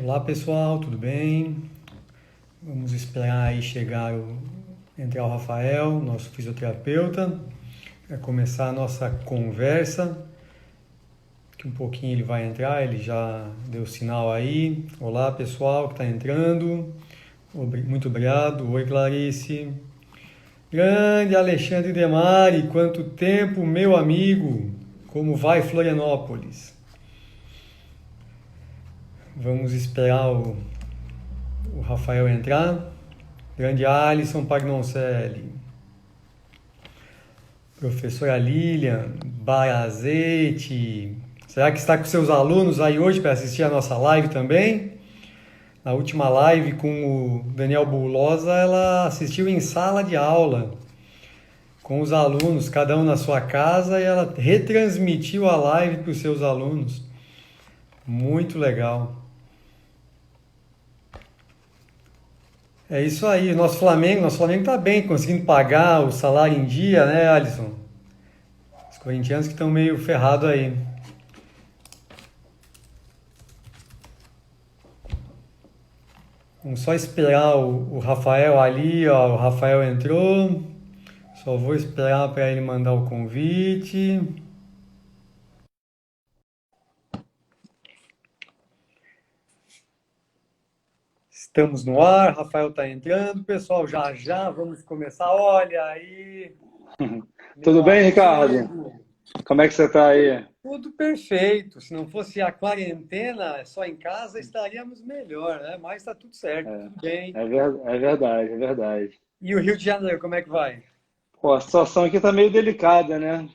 Olá pessoal, tudo bem? Vamos esperar aí entrar o Rafael, nosso fisioterapeuta, para começar a nossa conversa. Daqui um pouquinho ele vai entrar, ele já deu sinal aí. Olá pessoal que está entrando, muito obrigado. Oi Clarice. Grande Alexandre Demari, quanto tempo, meu amigo! Como vai Florianópolis? Vamos esperar o Rafael entrar. Grande Alisson Pagnoncelli. Professora Lilian Barazete. Será que está com seus alunos aí hoje para assistir a nossa live também? Na última live com o Daniel Bulosa, ela assistiu em sala de aula com os alunos, cada um na sua casa, e ela retransmitiu a live para os seus alunos. Muito legal. É isso aí, nosso Flamengo tá bem, conseguindo pagar o salário em dia, né, Alisson? Os corintianos que estão meio ferrados aí. Vamos só esperar o Rafael ali, ó, o Rafael entrou. Só vou esperar para ele mandar o convite. Estamos no ar, Rafael está entrando, pessoal, já já vamos começar. Olha aí, meu Tudo bem, Ricardo? amigo. Como é que você está aí? Tudo perfeito. Se não fosse a quarentena só em casa, estaríamos melhor, né? Mas está tudo certo, tudo bem. É verdade, é verdade. E o Rio de Janeiro, como é que vai? Pô, a situação aqui está meio delicada, né?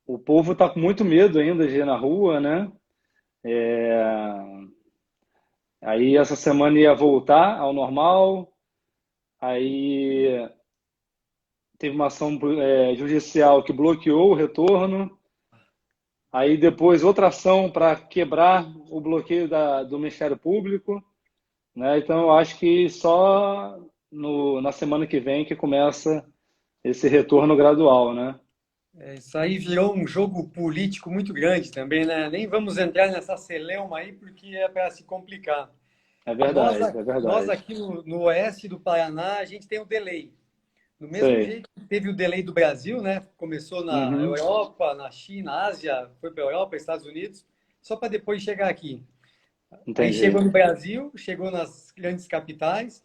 O povo está com muito medo ainda de ir na rua, né? Aí essa semana ia voltar ao normal, aí teve uma ação judicial que bloqueou o retorno, aí depois outra ação para quebrar o bloqueio do Ministério Público, né? Então, eu acho que só na semana que vem que começa esse retorno gradual, né? Isso aí virou um jogo político muito grande também, né? Nem vamos entrar nessa celeuma aí porque é para se complicar. É Nós, verdade, é nós verdade. aqui no oeste do Paraná, a gente tem o delay. Do mesmo Sei. jeito que teve o delay do Brasil, né? Começou na Uhum, Europa, na China, Ásia, foi para a Europa, Estados Unidos, só para depois chegar aqui. Aí entendi. chegou no Brasil, chegou nas grandes capitais,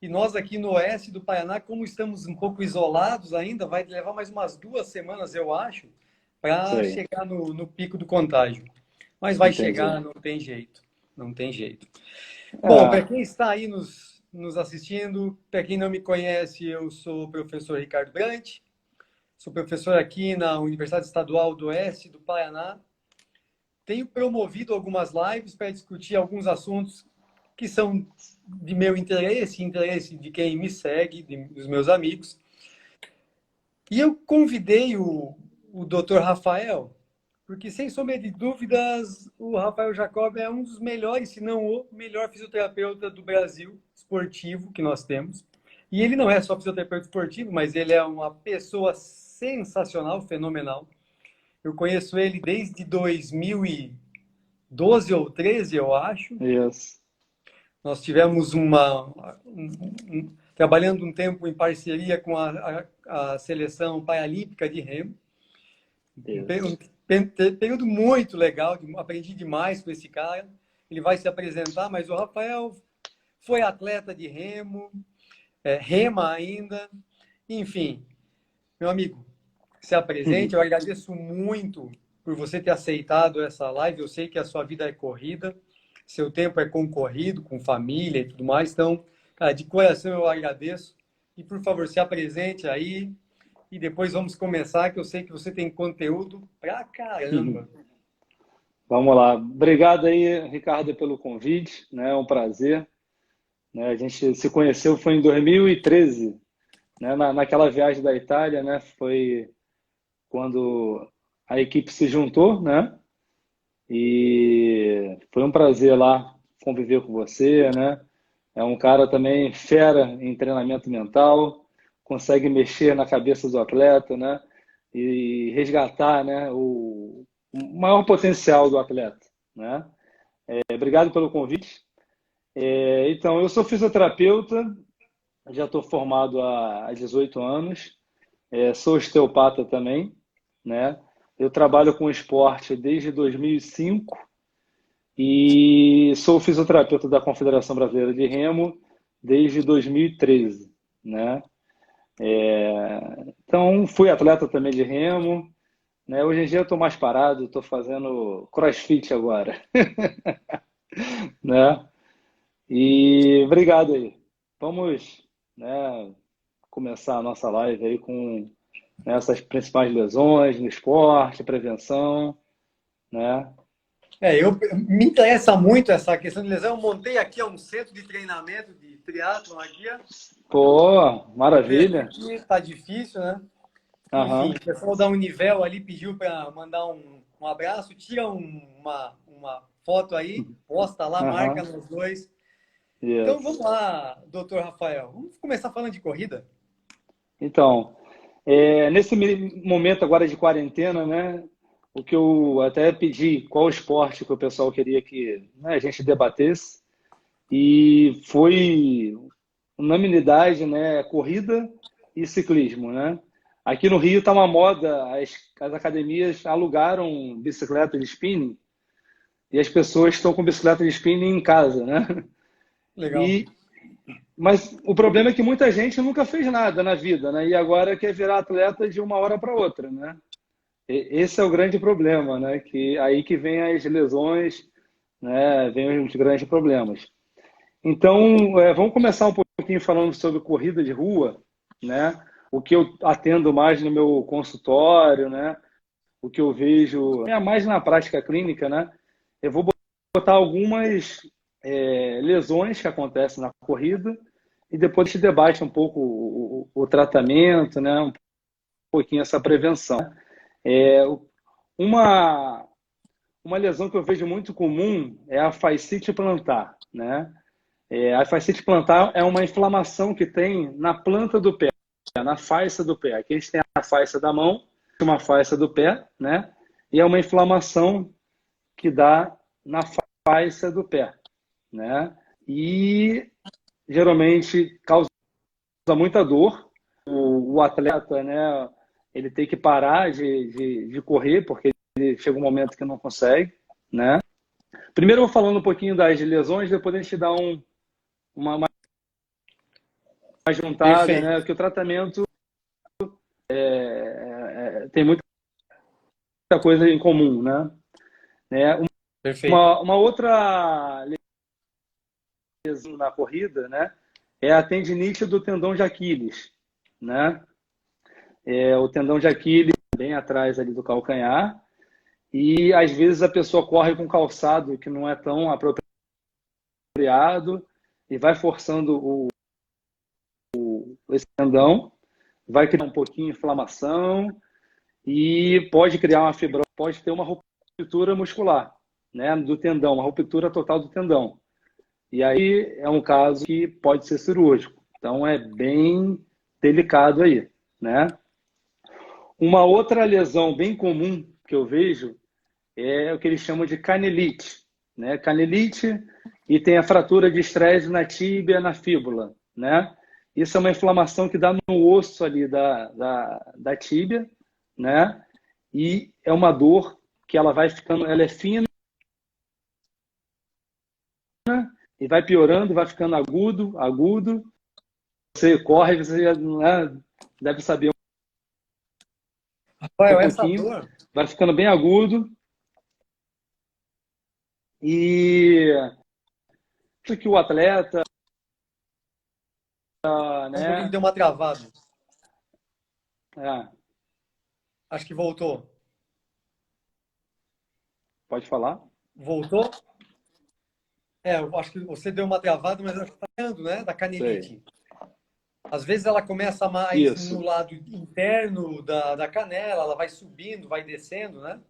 e nós aqui no oeste do Paraná, como estamos um pouco isolados ainda, vai levar mais umas 2 semanas, eu acho, para Sei, chegar no pico do contágio. Mas vai chegar, entendi. não tem jeito. Não tem jeito. Bom, para É, quem está aí nos assistindo, para quem não me conhece, eu sou o professor Ricardo Brant, sou professor aqui na Universidade Estadual do Oeste do Paraná. Tenho promovido algumas lives para discutir alguns assuntos que são de meu interesse, interesse de quem me segue, dos meus amigos. E eu convidei o Dr. Rafael, porque, sem sombra de dúvidas, o Rafael Jacob é um dos melhores, se não o melhor fisioterapeuta do Brasil esportivo que nós temos. E ele não é só fisioterapeuta esportivo, mas ele é uma pessoa sensacional, fenomenal. Eu conheço ele desde 2012 ou 13, eu acho. isso, Nós tivemos trabalhando um tempo em parceria com a seleção paralímpica de remo. Um isso. período muito legal, aprendi demais com esse cara. Ele vai se apresentar, mas o Rafael foi atleta de remo, rema ainda. Enfim, meu amigo, se apresente. Eu agradeço muito por você ter aceitado essa live. Eu sei que a sua vida é corrida, seu tempo é concorrido, com família e tudo mais. Então, cara, de coração eu agradeço. E, por favor, se apresente aí. E depois vamos começar, que eu sei que você tem conteúdo pra caramba. Vamos lá. Obrigado aí, Ricardo, pelo convite, né? É um prazer, né? A gente se conheceu foi em 2013, né? Naquela viagem da Itália, né? Foi quando a equipe se juntou, né? E foi um prazer lá conviver com você, né? É um cara também fera em treinamento mental, consegue mexer na cabeça do atleta, né? E resgatar, né, o maior potencial do atleta, né? Obrigado pelo convite. Então, eu sou fisioterapeuta, já estou formado há 18 anos, sou osteopata também, né? Eu trabalho com esporte desde 2005 e sou fisioterapeuta da Confederação Brasileira de Remo desde 2013, né? Então, fui atleta também de remo, né? Hoje em dia eu estou mais parado, estou fazendo CrossFit agora, né? E obrigado aí. Vamos, né, começar a nossa live aí com essas principais lesões no esporte, prevenção, né? Me interessa muito essa questão de lesão. Eu montei aqui um centro de treinamento de triatlon aqui. Pô, Vamos ver maravilha. aqui, tá difícil, né? Enfim, Aham, o pessoal da Univel ali pediu para mandar um abraço. Tira uma foto aí, posta lá, marca aham, nos dois. Então vamos yes. lá, doutor Rafael. Vamos começar falando de corrida? Então, nesse momento agora de quarentena, né? O que eu até pedi, qual esporte que o pessoal queria que, né, a gente debatesse, e foi unanimidade, né? Corrida e ciclismo, né? Aqui no Rio está uma moda, as academias alugaram bicicleta de spinning e as pessoas estão com bicicleta de spinning em casa, né? Legal. E, mas o problema é que muita gente nunca fez nada na vida, né? E agora quer virar atleta de uma hora para outra, né? Esse é o grande problema, né? Que aí que vem as lesões, né? Vem os grandes problemas. Então, vamos começar um pouquinho falando sobre corrida de rua, né? O que eu atendo mais no meu consultório, né? O que eu vejo mais na prática clínica, né? Eu vou botar algumas lesões que acontecem na corrida e depois a gente debate um pouco o tratamento, né? Um pouquinho essa prevenção. É, uma, uma lesão que eu vejo muito comum é a fascite plantar, né? A fascite plantar é uma inflamação que tem na planta do pé, na faixa do pé. Aqui a gente tem a faixa da mão, uma faixa do pé, né? E é uma inflamação que dá na faixa do pé, né? E geralmente causa muita dor. O atleta, né? Ele tem que parar de correr porque ele chega um momento que não consegue, né? Primeiro eu vou falando um pouquinho das lesões, depois a gente dá uma juntada, Perfeito, né? Que o tratamento tem muita coisa em comum, né? perfeito. Uma outra lesão na corrida, né? É a tendinite do tendão de Aquiles, né? O tendão de Aquiles bem atrás ali do calcanhar e às vezes a pessoa corre com calçado que não é tão apropriado e vai forçando esse tendão, vai criar um pouquinho de inflamação e pode criar uma fibrose, pode ter uma ruptura muscular, né, do tendão, uma ruptura total do tendão. E aí é um caso que pode ser cirúrgico. Então é bem delicado aí, né? Uma outra lesão bem comum que eu vejo é o que eles chamam de canelite, né? Canelite e tem a fratura de estresse na tíbia, na fíbula, né? Isso é uma inflamação que dá no osso ali da tíbia, né? E é uma dor que ela vai ficando, ela é fina e vai piorando, vai ficando agudo, agudo. Você corre, você já, né, deve saber um Rafael, essa pouquinho, dor, vai ficando bem agudo e acho que o atleta, um pouquinho que né? deu uma travada. É, Acho que voltou. pode falar? Voltou? Eu acho que você deu uma travada, mas acho que está vendo, né? Da Sei. canelite. Às vezes ela começa mais no Isso. lado interno da canela, ela vai subindo, vai descendo, né?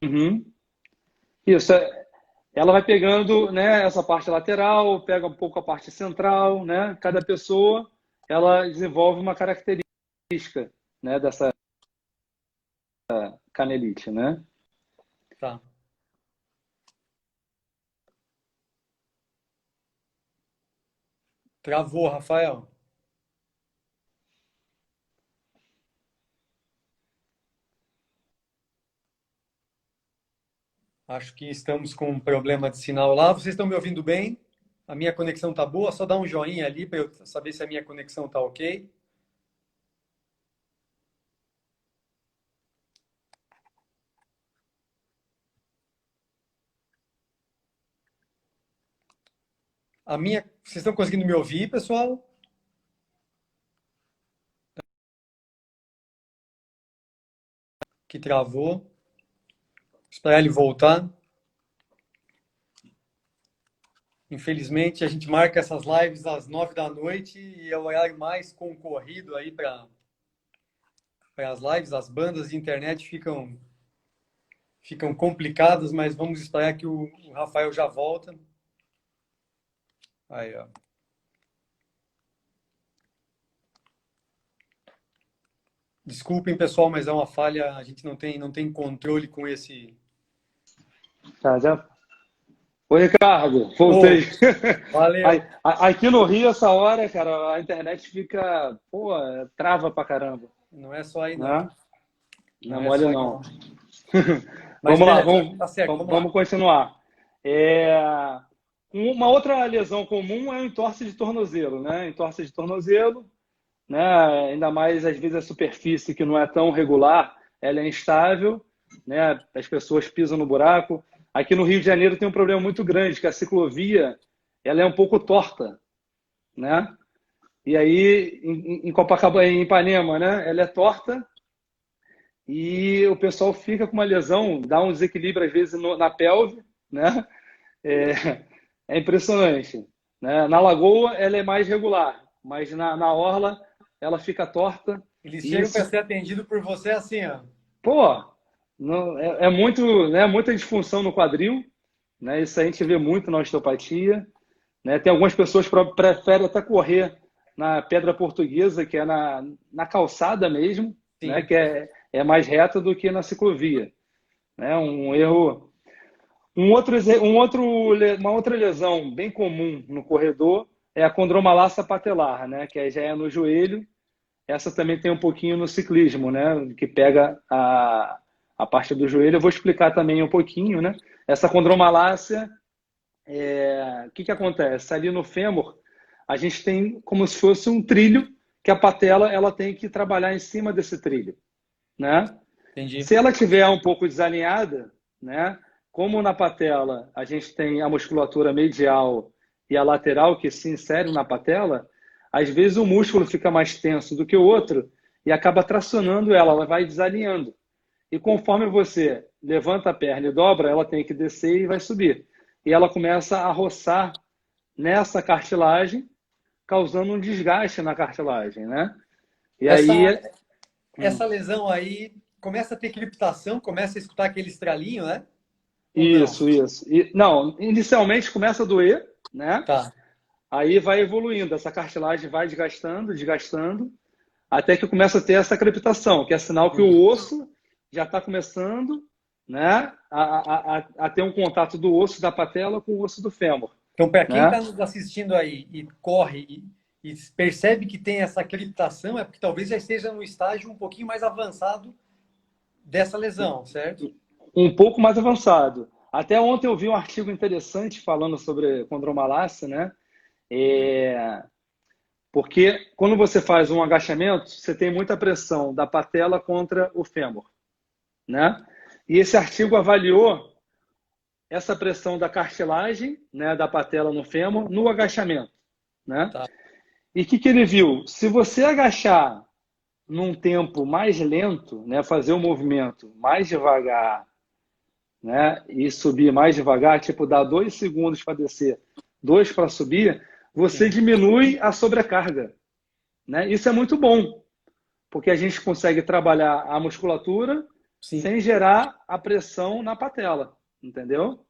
Uhum. Isso. Ela vai pegando, né, essa parte lateral, pega um pouco a parte central, né? Cada pessoa, ela desenvolve uma característica, né, dessa canelite, né? Tá. Travou, Rafael. Acho que estamos com um problema de sinal lá. Vocês estão me ouvindo bem? A minha conexão tá boa? Só dá um joinha ali para eu saber se a minha conexão tá ok. Vocês estão conseguindo me ouvir, pessoal? Que travou. Esperar ele voltar. Infelizmente, a gente marca essas lives às 9 da noite e é o horário mais concorrido aí para as lives. As bandas de internet ficam complicadas, mas vamos esperar que o Rafael já volta. Aí, ó. Desculpem, pessoal, mas é uma falha. A gente não tem controle com esse. Tá, já. Oi, Ricardo, voltei. Valeu. Aqui no Rio, essa hora, cara, a internet fica, pô, trava pra caramba. Não é só aí, não. Né? Não é mole, não. Mas Vamos lá, tá certo, vamos continuar. Uma outra lesão comum é o entorse de tornozelo, né? Entorse de tornozelo, né? Ainda mais, às vezes, a superfície que não é tão regular, ela é instável, né? As pessoas pisam no buraco. Aqui no Rio de Janeiro tem um problema muito grande, que a ciclovia ela é um pouco torta, né? E aí, em Copacabana, em Ipanema, né? Ela é torta e o pessoal fica com uma lesão, dá um desequilíbrio, às vezes, na pelve, né? É impressionante, né? Na Lagoa, ela é mais regular, mas na Orla, ela fica torta. Eles chegam para ser atendido por você assim, ó. Pô, não, muito, né, muita disfunção no quadril, né? Isso a gente vê muito na osteopatia, né? Tem algumas pessoas que preferem até correr na pedra portuguesa, que é na calçada mesmo, né? Que é mais reta do que na ciclovia, né? Um erro. Uma outra lesão bem comum no corredor é a condromalácia patelar, né? Que já é no joelho. Essa também tem um pouquinho no ciclismo, né? Que pega a parte do joelho. Eu vou explicar também um pouquinho, né? Essa condromalácia, o que acontece? Ali no fêmur, a gente tem como se fosse um trilho que a patela ela tem que trabalhar em cima desse trilho, né? Entendi. Se ela estiver um pouco desalinhada, né? Como na patela a gente tem a musculatura medial e a lateral que se insere na patela, às vezes o músculo fica mais tenso do que o outro e acaba tracionando ela vai desalinhando. E conforme você levanta a perna e dobra, ela tem que descer e vai subir. E ela começa a roçar nessa cartilagem, causando um desgaste na cartilagem, né? E essa lesão aí começa a ter crepitação, começa a escutar aquele estralinho, né? Isso. Não, inicialmente começa a doer, né? Tá. Aí vai evoluindo, essa cartilagem vai desgastando, até que começa a ter essa crepitação, que é sinal que o osso já está começando, né, a ter um contato do osso da patela com o osso do fêmur. Então, para quem está nos assistindo aí e corre e percebe que tem essa crepitação, é porque talvez já esteja no estágio um pouquinho mais avançado dessa lesão, certo? Um pouco mais avançado. Até ontem eu vi um artigo interessante falando sobre condromalácia, né? Porque quando você faz um agachamento, você tem muita pressão da patela contra o fêmur, né? E esse artigo avaliou essa pressão da cartilagem, né, da patela no fêmur, no agachamento, né? Tá. E o que ele viu? Se você agachar num tempo mais lento, né, fazer um movimento mais devagar, né, e subir mais devagar, tipo dar 2 segundos para descer, 2 para subir, você diminui a sobrecarga, né? Isso é muito bom, porque a gente consegue trabalhar a musculatura sem gerar a pressão na patela, entendeu?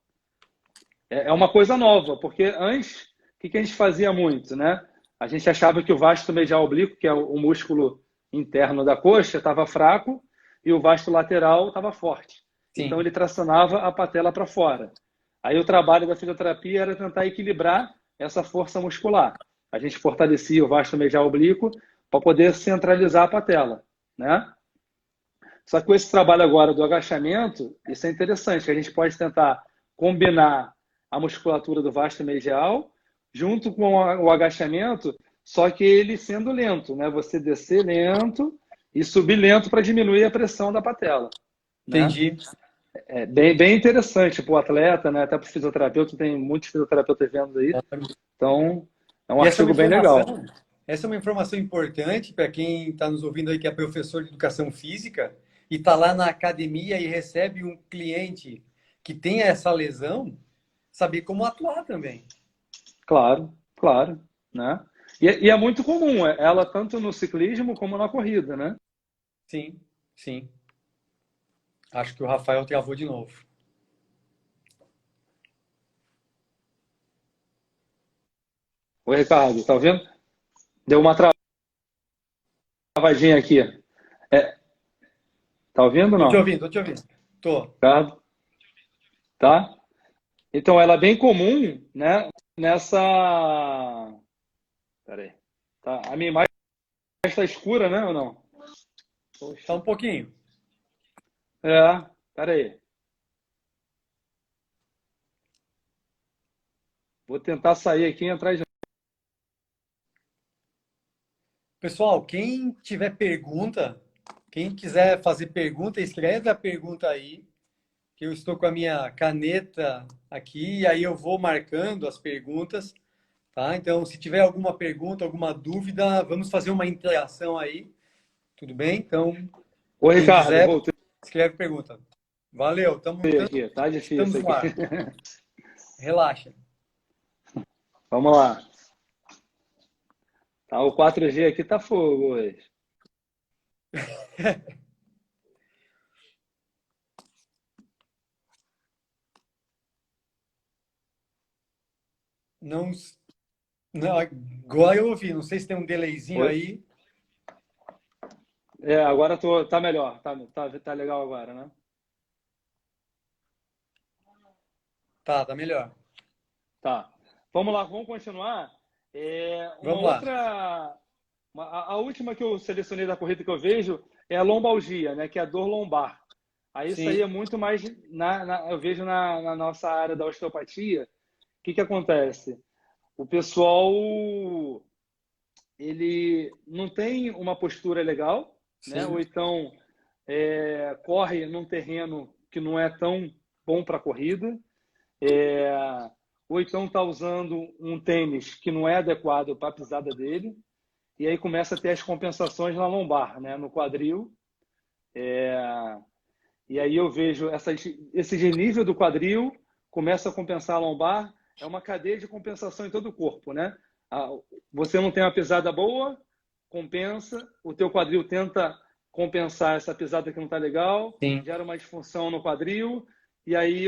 É uma coisa nova, porque antes, o que a gente fazia muito, né? A gente achava que o vasto medial oblíquo, que é o músculo interno da coxa, estava fraco e o vasto lateral estava forte. Sim. Então ele tracionava a patela para fora. Aí o trabalho da fisioterapia era tentar equilibrar essa força muscular. a gente fortalecia o vasto medial oblíquo para poder centralizar a patela, né? Só que com esse trabalho agora do agachamento, isso é interessante, que a gente pode tentar combinar a musculatura do vasto medial junto com o agachamento, só que ele sendo lento, né? Você descer lento e subir lento para diminuir a pressão da patela, né? Entendi. É bem interessante para o atleta, né? Até para o fisioterapeuta, tem muitos fisioterapeutas vendo aí. Então, é um E essa é uma artigo bem legal. informação, essa é uma informação importante para quem está nos ouvindo aí, que é professor de educação física e está lá na academia e recebe um cliente que tenha essa lesão, saber como atuar também. Claro, claro, né? E é muito comum, ela tanto no ciclismo como na corrida, né? Sim, sim. Acho que o Rafael travou de novo. Oi, Ricardo, tá ouvindo? Deu uma travadinha aqui. É, tá ouvindo ou Tô te não, ouvindo, tô te ouvindo. Tô. Ricardo? Tá? Então, ela é bem comum, né? Nessa. Peraí. Tá? A minha imagem está escura, né? Ou não? Tá Poxa. um pouquinho. É, peraí. Vou tentar sair aqui e entrar de. Pessoal, quem tiver pergunta, quem quiser fazer pergunta, escreve a pergunta aí, que eu estou com a minha caneta aqui, e aí eu vou marcando as perguntas, tá? Então, se tiver alguma pergunta, alguma dúvida, vamos fazer uma interação aí, tudo bem? Então, Oi, quem Ricardo, quiser, voltei escreve pergunta. Valeu, aqui. Tá estamos difícil no aqui. ar. Relaxa. Vamos lá. Tá, o 4G aqui tá fogo hoje. Não, não, agora eu ouvi, não sei se tem um delayzinho Oi? aí. É, agora tá melhor. Tá legal agora, né? Tá melhor. Tá. Vamos lá, vamos continuar. Uma Vamos lá. outra. A última que eu selecionei da corrida que eu vejo é a lombalgia, né? Que é a dor lombar. Aí isso aí Sim, é muito mais. Eu vejo na nossa área da osteopatia. O que acontece? O pessoal ele não tem uma postura legal, né? Ou sim. então corre num terreno que não é tão bom para corrida, ou então está usando um tênis que não é adequado para a pisada dele, e aí começa a ter as compensações na lombar, né? No quadril. E aí eu vejo esse desnível do quadril começa a compensar a lombar, é uma cadeia de compensação em todo o corpo, né? Você não tem uma pisada boa, compensa, o teu quadril tenta compensar essa pisada que não está legal, Sim, gera uma disfunção no quadril, e aí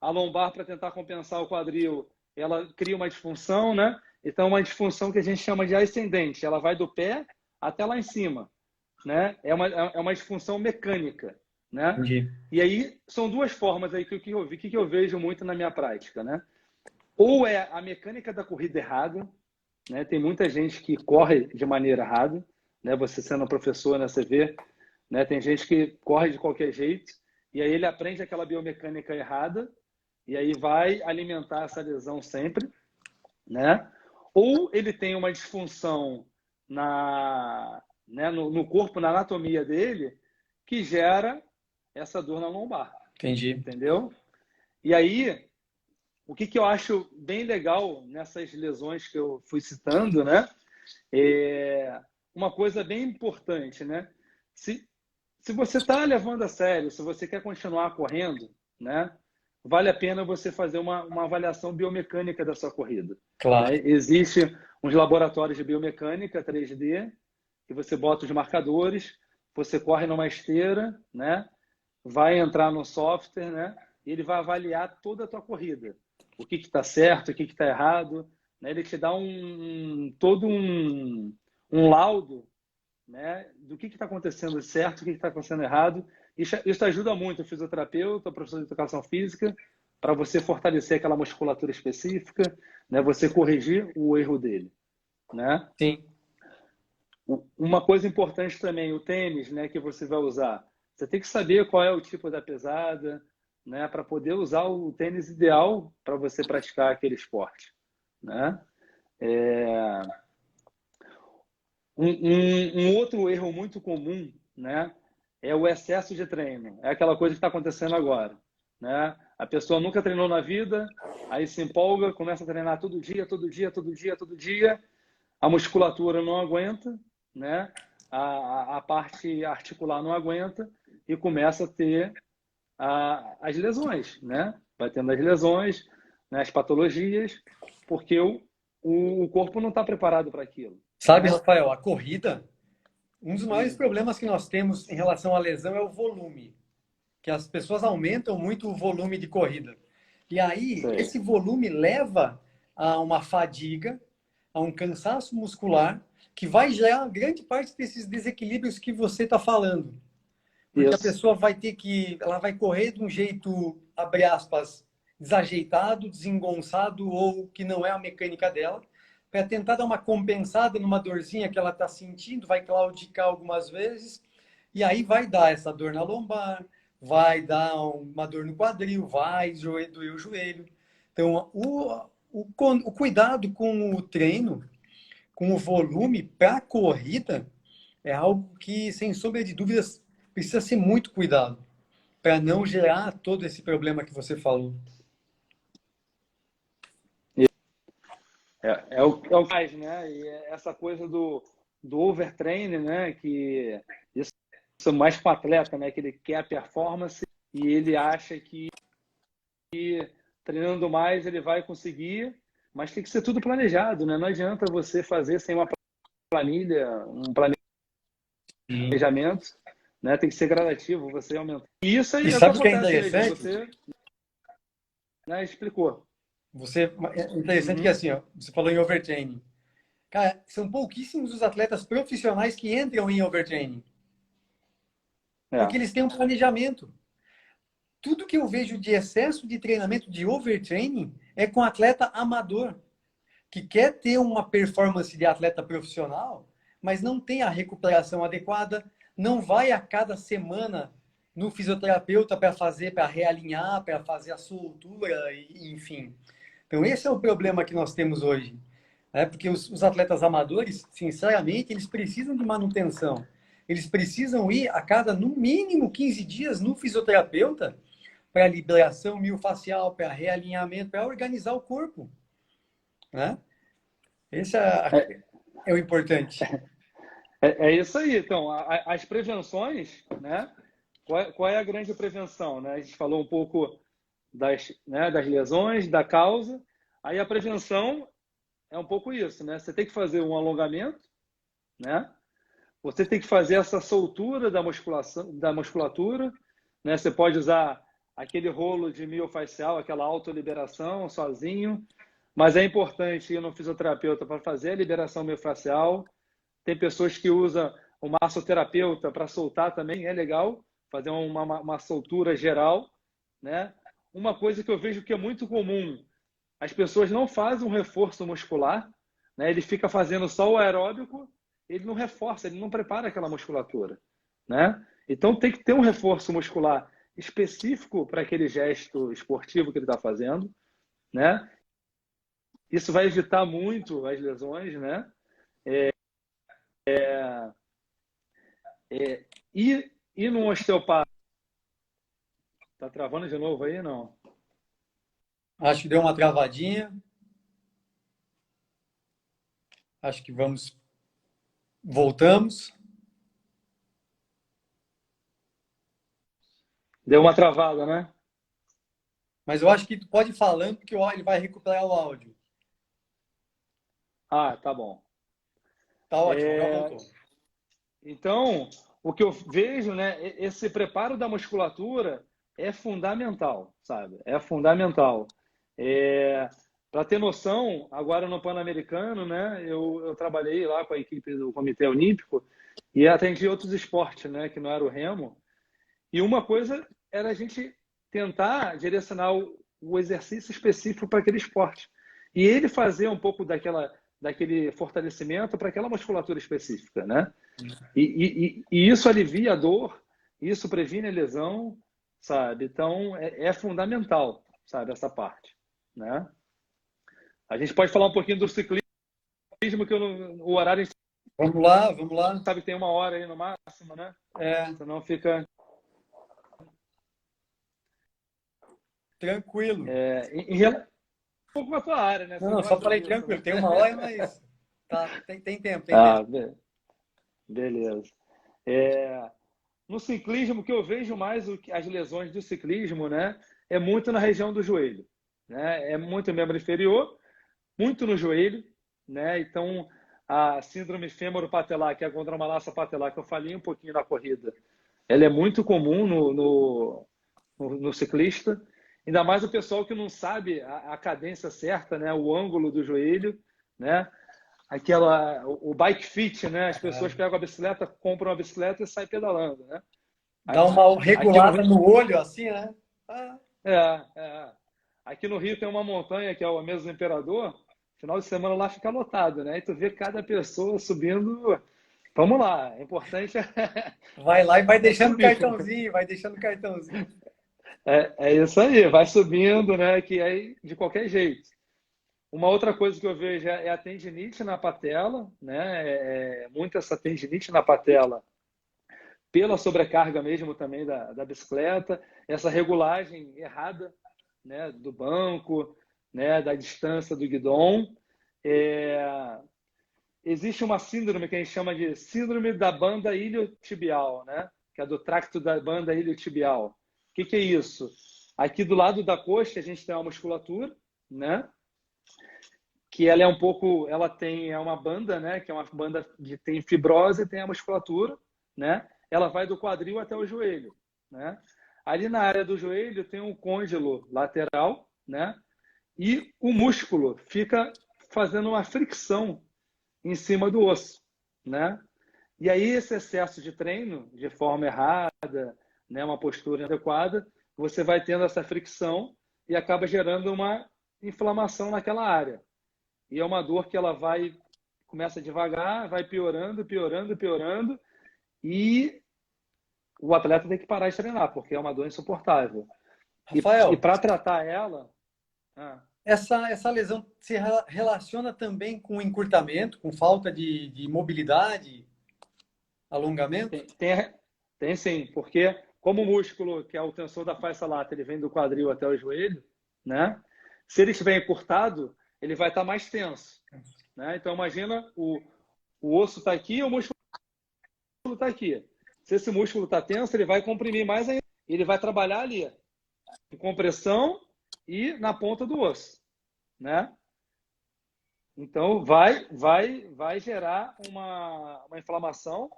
a lombar, para tentar compensar o quadril, ela cria uma disfunção, né? Então, uma disfunção que a gente chama de ascendente, ela vai do pé até lá em cima, né? É uma disfunção mecânica, né? entendi. E aí, são duas formas aí que eu vejo muito na minha prática, né? Ou é a mecânica da corrida errada, né? Tem muita gente que corre de maneira errada, né? Você sendo professor, né? Você vê, né? Tem gente que corre de qualquer jeito e aí ele aprende aquela biomecânica errada e aí vai alimentar essa lesão sempre, né? Ou ele tem uma disfunção no corpo, na anatomia dele, que gera essa dor na lombar, Entendi. entendeu? E aí, o que eu acho bem legal nessas lesões que eu fui citando, né? É uma coisa bem importante, né? Se você está levando a sério, se você quer continuar correndo, né? Vale a pena você fazer uma avaliação biomecânica da sua corrida, né? Claro. Existe uns laboratórios de biomecânica 3D que você bota os marcadores, você corre numa esteira, né? Vai entrar no software, né? E ele vai avaliar toda a tua corrida. O que está certo, o que está errado, né? Ele te dá todo um laudo, né? Do que está acontecendo certo, o que está acontecendo errado. Isso ajuda muito o fisioterapeuta, o professor de educação física, para você fortalecer aquela musculatura específica, né? Você corrigir o erro dele. né? Sim. Uma coisa importante também, o tênis, né, que você vai usar. Você tem que saber qual é o tipo da pesada, né, para poder usar o tênis ideal para você praticar aquele esporte, né? É, um outro erro muito comum, né, é o excesso de treino. É aquela coisa que está acontecendo agora, né? A pessoa nunca treinou na vida, aí se empolga, começa a treinar todo dia, todo dia, todo dia, todo dia. A musculatura não aguenta, né? A parte articular não aguenta e começa a ter as lesões, né? Vai tendo as lesões, né? As patologias, porque o corpo não está preparado para aquilo, Sabe, né? Rafael, a corrida, um dos maiores Hum, problemas que nós temos em relação à lesão é o volume, que as pessoas aumentam muito o volume de corrida. E aí, sei. esse volume leva a uma fadiga, a um cansaço muscular, que vai gerar grande parte desses desequilíbrios que você está falando. Porque a Isso. pessoa vai ter que, ela vai correr de um jeito, abre aspas, desajeitado, desengonçado ou que não é a mecânica dela, para tentar dar uma compensada numa dorzinha que ela está sentindo, vai claudicar algumas vezes, e aí vai dar essa dor na lombar, vai dar uma dor no quadril, vai doer o joelho. Então, o cuidado com o treino, com o volume para a corrida, é algo que, sem sombra de dúvidas, precisa ser muito cuidado para não gerar todo esse problema que você falou. É o que faz, né? E essa coisa do overtraining, né? Que isso é mais com o atleta, né? Que ele quer a performance e ele acha que treinando mais ele vai conseguir, mas tem que ser tudo planejado, né? Não adianta você fazer sem uma planilha, um Sim. planejamento, né? Tem que ser gradativo, você aumenta. E isso E aí é o que sabe o que é acontece mesmo, interessante? você, né, explicou. É interessante que Uhum. assim, ó, você falou em overtraining. Cara, são pouquíssimos os atletas profissionais que entram em overtraining, porque É. eles têm um planejamento. Tudo que eu vejo de excesso de treinamento de overtraining é com atleta amador, que quer ter uma performance de atleta profissional, mas não tem a recuperação adequada, não vai a cada semana no fisioterapeuta para realinhar, para fazer a soltura, enfim. Então, esse é o problema que nós temos hoje. Porque os atletas amadores, sinceramente, eles precisam de manutenção. Eles precisam ir a cada, no mínimo, 15 dias no fisioterapeuta para liberação miofascial, para realinhamento, para organizar o corpo. Né? Esse É, é o importante. é isso aí. Então, as prevenções, né? Qual é a grande prevenção, né? A gente falou um pouco das lesões, da causa. Aí a prevenção é um pouco isso, né? Você tem que fazer um alongamento, né? Você tem que fazer essa soltura da musculatura, né? Você pode usar aquele rolo de miofascial, aquela autoliberação sozinho, mas é importante ir no fisioterapeuta para fazer a liberação miofascial. Tem pessoas que usam o massoterapeuta para soltar também, é legal, fazer uma soltura geral, né? Uma coisa que eu vejo que é muito comum, as pessoas não fazem um reforço muscular, né? Ele fica fazendo só o aeróbico, ele não reforça, ele não prepara aquela musculatura, né? Então tem que ter um reforço muscular específico para aquele gesto esportivo que ele está fazendo, né? Isso vai evitar muito as lesões, né? E no osteopata, tá travando de novo aí, não? Acho que deu uma travadinha. Acho que vamos. Voltamos. Deu uma travada, né? Mas eu acho que tu pode ir falando, porque ele vai recuperar o áudio. Ah, tá bom. Tá ótimo, já voltou. Então, o que eu vejo, né, esse preparo da musculatura é fundamental, sabe? É fundamental. Para ter noção, agora no Pan-Americano, né, eu trabalhei lá com a equipe do Comitê Olímpico e atendi outros esportes, né, que não era o remo. E uma coisa era a gente tentar direcionar o exercício específico para aquele esporte. E ele fazer um pouco daquele fortalecimento para aquela musculatura específica, né? E isso alivia a dor, isso previne a lesão, sabe? Então, é fundamental, sabe, essa parte, né? A gente pode falar um pouquinho do ciclismo, que o horário a gente Vamos lá, vamos lá. sabe que tem 1 hora aí no máximo, né? É, Senão fica... tranquilo. em relação um pouco com a tua área, né? Você Não, só gosta falei disso, tranquilo. né? Tem 1 hora, mas tá, tem tempo, tem Ah, tempo. beleza. No ciclismo, o que eu vejo mais as lesões do ciclismo, né, é muito na região do joelho, né? É muito membro inferior, muito no joelho, né? Então, a síndrome fêmoro-patelar, que é a condromalácia patelar, que eu falei um pouquinho na corrida, ela é muito comum no ciclista, ainda mais o pessoal que não sabe a cadência certa, né? O ângulo do joelho, né? O bike fit, né? As pessoas pegam a bicicleta, compram a bicicleta e saem pedalando, né? Dá uma Aqui no regulada Rio, no olho, assim, né? Ah, é, é. Aqui no Rio tem uma montanha que é a Mesa do Imperador. Final de semana lá fica lotado, né? E tu vê cada pessoa subindo. Vamos lá, é importante vai lá e vai é deixando o subir. cartãozinho, vai deixando o cartãozinho. É isso aí, vai subindo, né? Que aí de qualquer jeito. Uma outra coisa que eu vejo é a tendinite na patela, né? Muito essa tendinite na patela pela sobrecarga mesmo também da bicicleta, essa regulagem errada, né, do banco, né, da distância do guidão. Existe uma síndrome que a gente chama de síndrome da banda iliotibial, né, que é do tracto da banda iliotibial. O que é isso? Aqui do lado da coxa a gente tem uma musculatura, né, que ela é um pouco, é uma banda, né, que é uma banda que tem fibrose e tem a musculatura, né? Ela vai do quadril até o joelho, né? Ali na área do joelho tem um côndilo lateral, né? E o músculo fica fazendo uma fricção em cima do osso, né? E aí esse excesso de treino, de forma errada, né, uma postura inadequada, você vai tendo essa fricção e acaba gerando uma inflamação naquela área. E é uma dor que ela começa devagar, vai piorando, piorando, piorando, e o atleta tem que parar de treinar, porque é uma dor insuportável. E Rafael, para tratar ela... essa lesão se relaciona também com encurtamento, com falta de mobilidade, alongamento? tem sim, porque como o músculo, que é o tensor da fascia lata, ele vem do quadril até o joelho, né? Se ele estiver encurtado, ele vai estar mais tenso, né? Então imagina o osso está aqui e o músculo está aqui. Se esse músculo está tenso, ele vai comprimir mais ainda. Ele vai trabalhar ali, em compressão e na ponta do osso, né? Então vai gerar uma inflamação,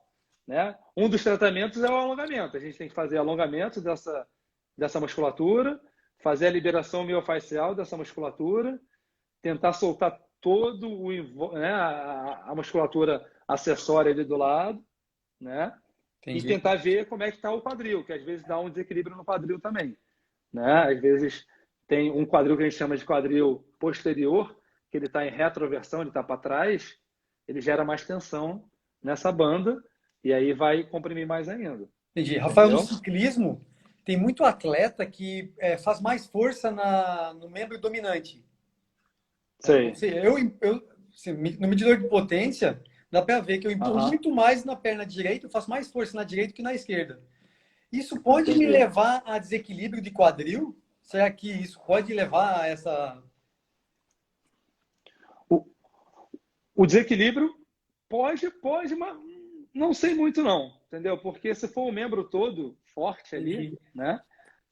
né? Um dos tratamentos é o alongamento. A gente tem que fazer alongamento dessa musculatura, fazer a liberação miofascial dessa musculatura, tentar soltar todo né, a musculatura acessória ali do lado, né? E Entendi. tentar ver como é que está o quadril, que às vezes dá um desequilíbrio no quadril também, né? Às vezes tem um quadril que a gente chama de quadril posterior, que ele está em retroversão, ele está para trás, ele gera mais tensão nessa banda e aí vai comprimir mais ainda. Entendi. Rafael, no Entendeu? ciclismo, tem muito atleta que faz mais força no membro dominante. Sei. Assim, no medidor de potência, dá para ver que eu empurro Aham. muito mais na perna direita, eu faço mais força na direita que na esquerda. Isso pode me Entendi. levar a desequilíbrio de quadril? Será que isso pode levar a essa... O, o desequilíbrio pode, mas não sei muito não, entendeu? Porque se for o membro todo forte ali, Entendi. né?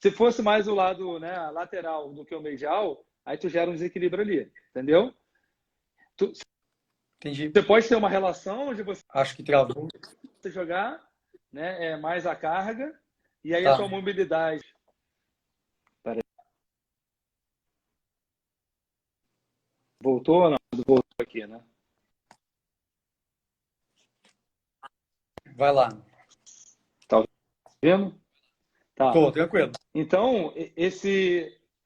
Se fosse mais o lado, né, lateral do que o medial, aí tu gera um desequilíbrio ali, entendeu? Entendi. Você pode ter uma relação de você Acho que travou. jogar, né, mais a carga, e aí a Tá. tua mobilidade. Peraí. Voltou ou não? Voltou aqui, né? Vai lá. Tá vendo? Tá. Tô, tranquilo. Então,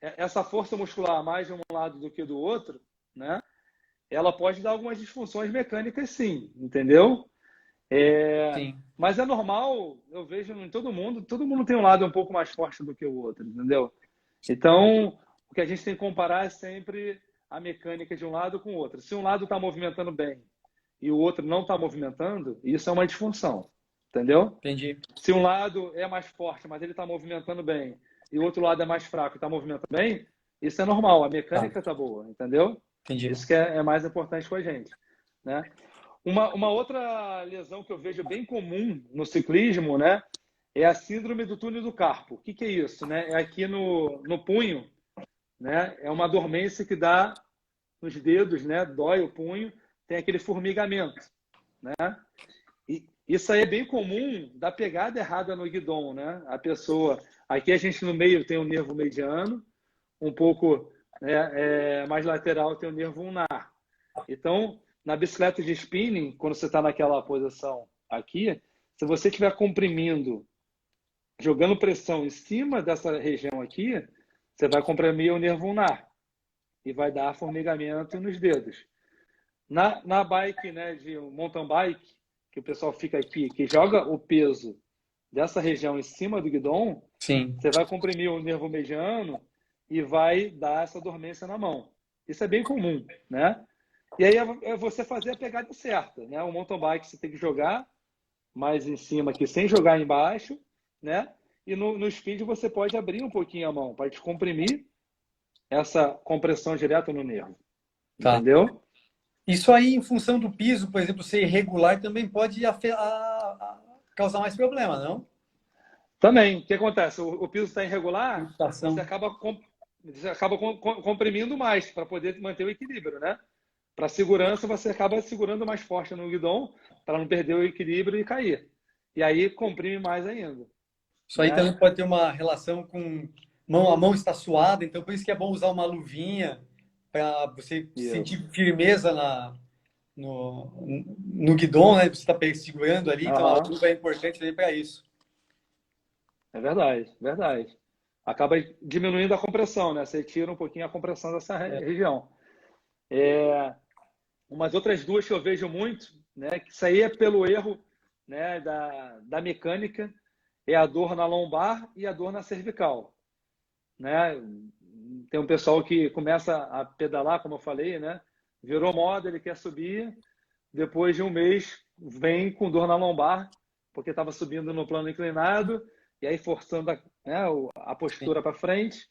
essa força muscular mais de um lado do que do outro, né? ela pode dar algumas disfunções mecânicas, sim, entendeu? Sim, Mas é normal, eu vejo em todo mundo tem um lado um pouco mais forte do que o outro, entendeu? Então, o que a gente tem que comparar é sempre a mecânica de um lado com o outro. Se um lado está movimentando bem e o outro não está movimentando, isso é uma disfunção, entendeu? entendi. Se um lado é mais forte, mas ele está movimentando bem, e o outro lado é mais fraco e está movimentando bem, isso é normal, a Tá, mecânica está boa, entendeu? entendi. Isso que é mais importante com a gente, né? Uma outra lesão que eu vejo bem comum no ciclismo, né, é a síndrome do túnel do carpo. O que que é isso, né? É aqui no punho, né? É uma dormência que dá nos dedos, né? Dói o punho, tem aquele formigamento, né? E isso aí é bem comum da pegada errada no guidão, né? A pessoa, aqui a gente no meio tem o nervo mediano, um pouco mais lateral tem o nervo ulnar. Então, na bicicleta de spinning, quando você está naquela posição aqui, se você estiver comprimindo, jogando pressão em cima dessa região aqui, você vai comprimir o nervo ulnar e vai dar formigamento nos dedos. Na bike, né, de mountain bike, que o pessoal fica aqui, que joga o peso dessa região em cima do guidão, Sim. você vai comprimir o nervo mediano e vai dar essa dormência na mão. Isso é bem comum, né? E aí é você fazer a pegada certa, né? O mountain bike você tem que jogar mais em cima aqui, sem jogar embaixo, né? E no speed você pode abrir um pouquinho a mão para descomprimir essa compressão direta no nervo, Tá. entendeu? Isso aí, em função do piso, por exemplo, ser irregular, também pode causar mais problema, não? Também, o que acontece? O piso está irregular, você Flutuação. acaba comprimindo mais para poder manter o equilíbrio, né? Para segurança, você acaba segurando mais forte no guidão para não perder o equilíbrio e cair. E aí comprime mais ainda, Isso aí né? também pode ter uma relação com a mão está suada, então por isso que é bom usar uma luvinha para você sentir Isso. firmeza no, no guidão, né? Você está segurando ali, então a Aham. luva é importante também para isso. É verdade, verdade. Acaba diminuindo a compressão, né? Você tira um pouquinho a compressão dessa É. região. Umas outras duas que eu vejo muito, né? Que isso aí é pelo erro, né? Da mecânica, é a dor na lombar e a dor na cervical, né? Tem um pessoal que começa a pedalar, como eu falei, né? Virou moda, ele quer subir, depois de um mês vem com dor na lombar, porque estava subindo no plano inclinado, e aí forçando né, a postura para frente,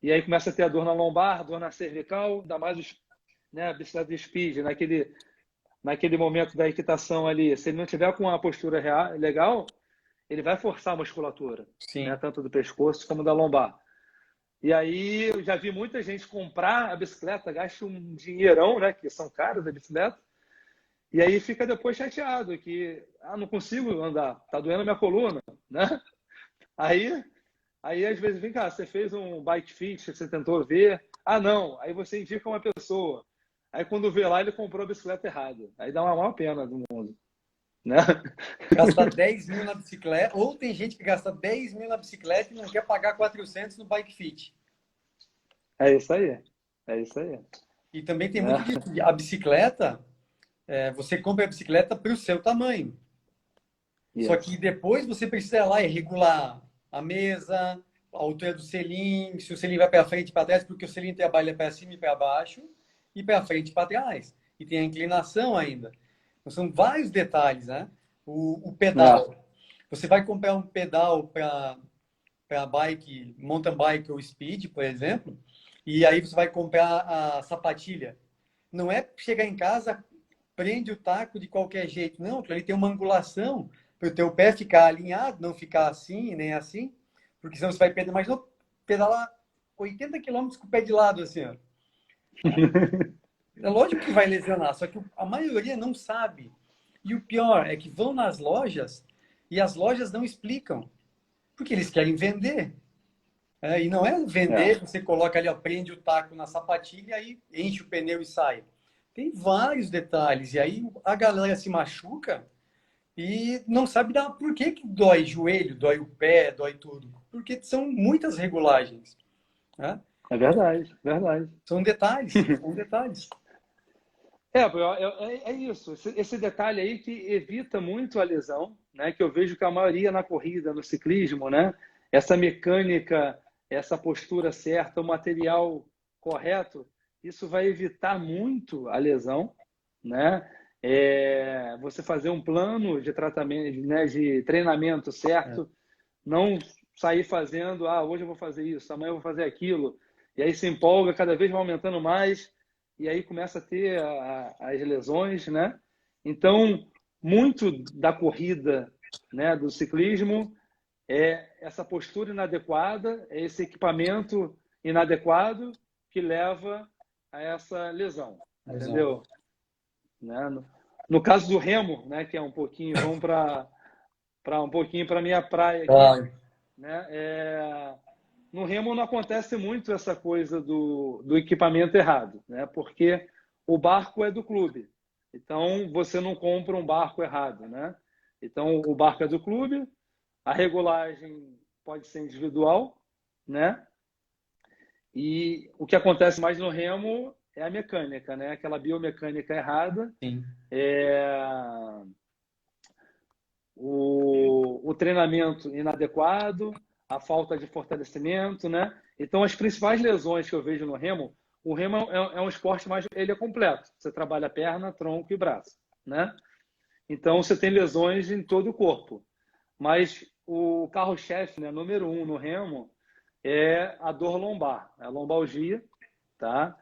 e aí começa a ter a dor na lombar, dor na cervical, ainda mais né, a bicicleta de speed, naquele momento da equitação ali, se ele não tiver com a postura legal, ele vai forçar a musculatura, né, Sim. tanto do pescoço como da lombar. E aí eu já vi muita gente comprar a bicicleta, gasta um dinheirão, né, que são caras a bicicleta, e aí fica depois chateado que não consigo andar, tá doendo a minha coluna, né? Aí, aí às vezes vem cá, você fez um bike fit, você tentou ver, não, aí você indica uma pessoa. Aí quando vê lá, ele comprou a bicicleta errada. Aí dá uma maior pena do mundo, né? Gastar 10 mil na bicicleta, ou tem gente que gasta 10 mil na bicicleta e não quer pagar 400 no Bike Fit. É isso aí. É isso aí. E também tem Né? muito disso. A bicicleta, você compra a bicicleta para o seu tamanho. Só que Isso. depois você precisa ir lá e regular a mesa, a altura do selim, se o selim vai para frente e para trás, porque o selim trabalha para cima e para baixo, e para frente e para trás. E tem a inclinação ainda. Então, são vários detalhes, né? O É. pedal. Você vai comprar um pedal para bike, mountain bike ou speed, por exemplo, e aí você vai comprar a sapatilha. Não é chegar em casa, prende o taco de qualquer jeito, não, ele tem uma angulação para o teu pé ficar alinhado, não ficar assim nem assim, porque senão você vai perder. Imagina pedalar 80 quilômetros com o pé de lado, assim, ó. É lógico que vai lesionar, só que a maioria não sabe. E o pior é que vão nas lojas e as lojas não explicam, porque eles querem vender. E não é É. vender, você coloca ali, ó, prende o taco na sapatilha, aí enche o pneu e sai. Tem vários detalhes. E aí a galera se machuca e não sabe dar por que dói joelho, dói o pé, dói tudo. Porque são muitas regulagens. Né? É verdade, verdade. São detalhes, são detalhes. É isso. Esse detalhe aí que evita muito a lesão, né? Que eu vejo que a maioria na corrida, no ciclismo, né? Essa mecânica, essa postura certa, o material correto, isso vai evitar muito a lesão, né? Você fazer um plano de tratamento, né? De treinamento certo, não sair fazendo, hoje eu vou fazer isso, amanhã eu vou fazer aquilo, e aí se empolga, cada vez vai aumentando mais, e aí começa a ter as lesões, né? Então, muito da corrida, né, do ciclismo é essa postura inadequada, é esse equipamento inadequado que leva a essa lesão, entendeu? Né? No caso do remo, né, que é um pouquinho, vamos para um pouquinho para minha praia aqui, né? No remo não acontece muito essa coisa do equipamento errado, né? Porque o barco é do clube. Então, você não compra um barco errado, né? Então, o barco é do clube, a regulagem pode ser individual, né? E o que acontece mais no remo é a mecânica, né? Aquela biomecânica errada. Sim. O treinamento inadequado, a falta de fortalecimento, né? Então, as principais lesões que eu vejo no remo, o remo é um esporte mais, ele é completo. Você trabalha perna, tronco e braço, né? Então, você tem lesões em todo o corpo. Mas o carro-chefe, né, número 1 no remo, é a dor lombar, a lombalgia, tá?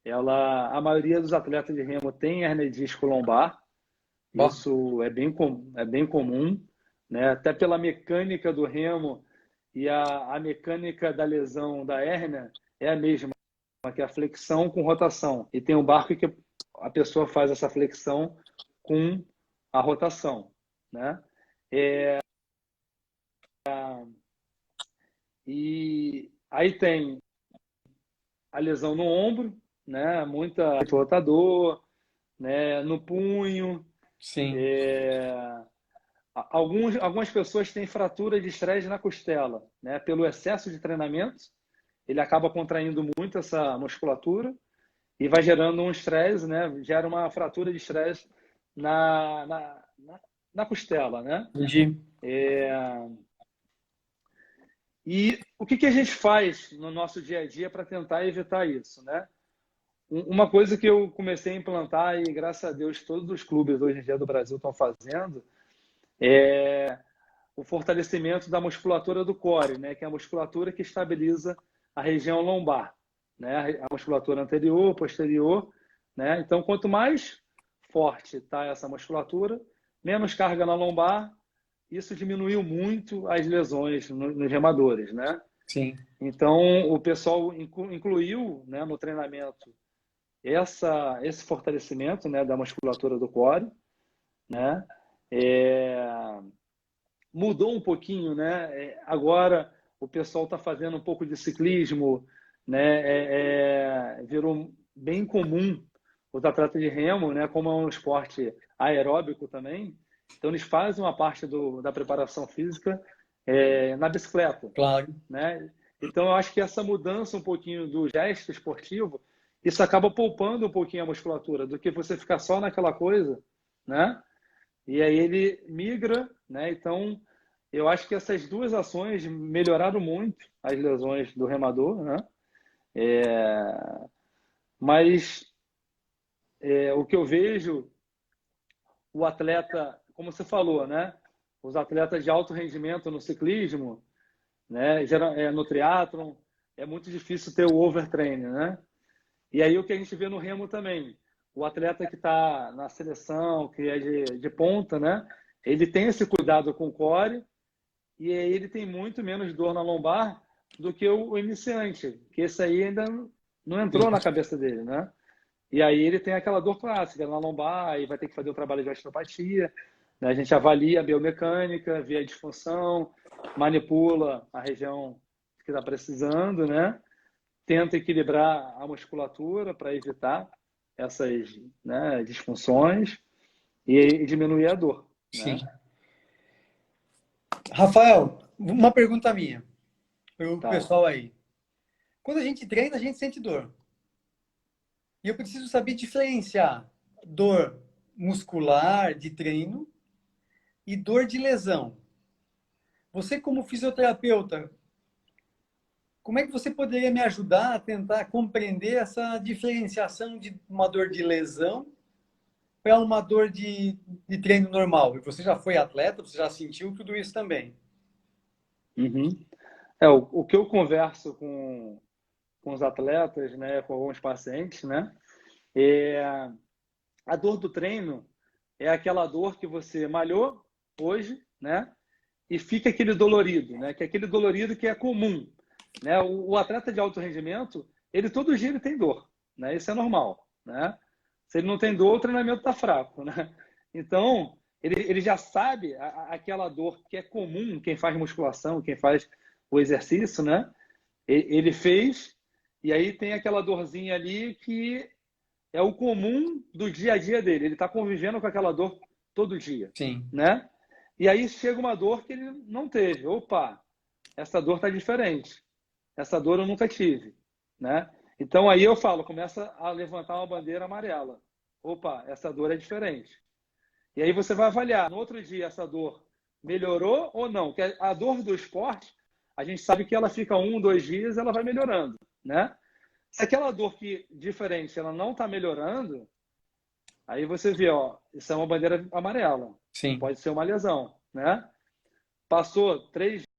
A maioria dos atletas de remo tem hernia de disco lombar. Isso é bem comum, né? Até pela mecânica do remo e a mecânica da lesão da hérnia é a mesma, que é a flexão com rotação. E tem um barco que a pessoa faz essa flexão com a rotação, né? E aí tem a lesão no ombro, né? Muita rotador, né? No punho. Sim. Algumas pessoas têm fratura de estresse na costela, né? Pelo excesso de treinamento, ele acaba contraindo muito essa musculatura e vai gerando um estresse, né? Gera uma fratura de estresse na costela, né? Entendi. E o que a gente faz no nosso dia a dia para tentar evitar isso, né? Uma coisa que eu comecei a implantar e graças a Deus todos os clubes hoje em dia do Brasil estão fazendo é o fortalecimento da musculatura do core, né? Que é a musculatura que estabiliza a região lombar, né? A musculatura anterior, posterior, né? Então, quanto mais forte está essa musculatura, menos carga na lombar, isso diminuiu muito as lesões nos remadores, né? Sim. Então, o pessoal incluiu, né, no treinamento esse fortalecimento, né, da musculatura do core, né? Mudou um pouquinho, né? Agora o pessoal está fazendo um pouco de ciclismo, né? Virou bem comum os atletas de remo, né? Como é um esporte aeróbico também, então eles fazem uma parte da preparação física na bicicleta, Claro. né? Então eu acho que essa mudança um pouquinho do gesto esportivo, isso acaba poupando um pouquinho a musculatura do que você ficar só naquela coisa, né? E aí ele migra, né? Então, eu acho que essas duas ações melhoraram muito as lesões do remador, né? Mas o que eu vejo, o atleta, como você falou, né? Os atletas de alto rendimento no ciclismo, né? No triatlon, é muito difícil ter o overtraining, né? E aí o que a gente vê no remo também, o atleta que está na seleção, que é de ponta, né? Ele tem esse cuidado com o core e aí ele tem muito menos dor na lombar do que o iniciante, que esse aí ainda não entrou na cabeça dele, né? E aí ele tem aquela dor clássica na lombar e vai ter que fazer o trabalho de osteopatia, né? A gente avalia a biomecânica, vê a disfunção, manipula a região que está precisando, né? Tenta equilibrar a musculatura para evitar essas, né, disfunções e diminuir a dor, Sim. né? Rafael, uma pergunta minha para o Tá. pessoal aí. Quando a gente treina, a gente sente dor. E eu preciso saber diferenciar dor muscular de treino e dor de lesão. Você, como fisioterapeuta, como é que você poderia me ajudar a tentar compreender essa diferenciação de uma dor de lesão para uma dor de treino normal? E você já foi atleta, você já sentiu tudo isso também. Uhum. O que eu converso com os atletas, né, com alguns pacientes, né, é a dor do treino é aquela dor que você malhou hoje, né, e fica aquele dolorido, né, que é aquele dolorido que é comum, né, o atleta de alto rendimento, ele todo dia ele tem dor, né, isso é normal, né, se ele não tem dor, o treinamento está fraco, né, então ele já sabe aquela dor que é comum, quem faz musculação, quem faz o exercício, né, ele fez, e aí tem aquela dorzinha ali que é o comum do dia a dia dele. Ele está convivendo com aquela dor todo dia, Sim, né? E aí chega uma dor que ele não teve. Opa, essa dor está diferente. Essa dor eu nunca tive, né? Então aí eu falo, começa a levantar uma bandeira amarela. Opa, essa dor é diferente. E aí você vai avaliar, no outro dia essa dor melhorou ou não? Porque a dor do esporte, a gente sabe que ela fica 1, 2 dias, ela vai melhorando, né? Se aquela dor que diferente, ela não está melhorando, aí você vê, ó, isso é uma bandeira amarela. sim. Pode ser uma lesão, né? Passou 3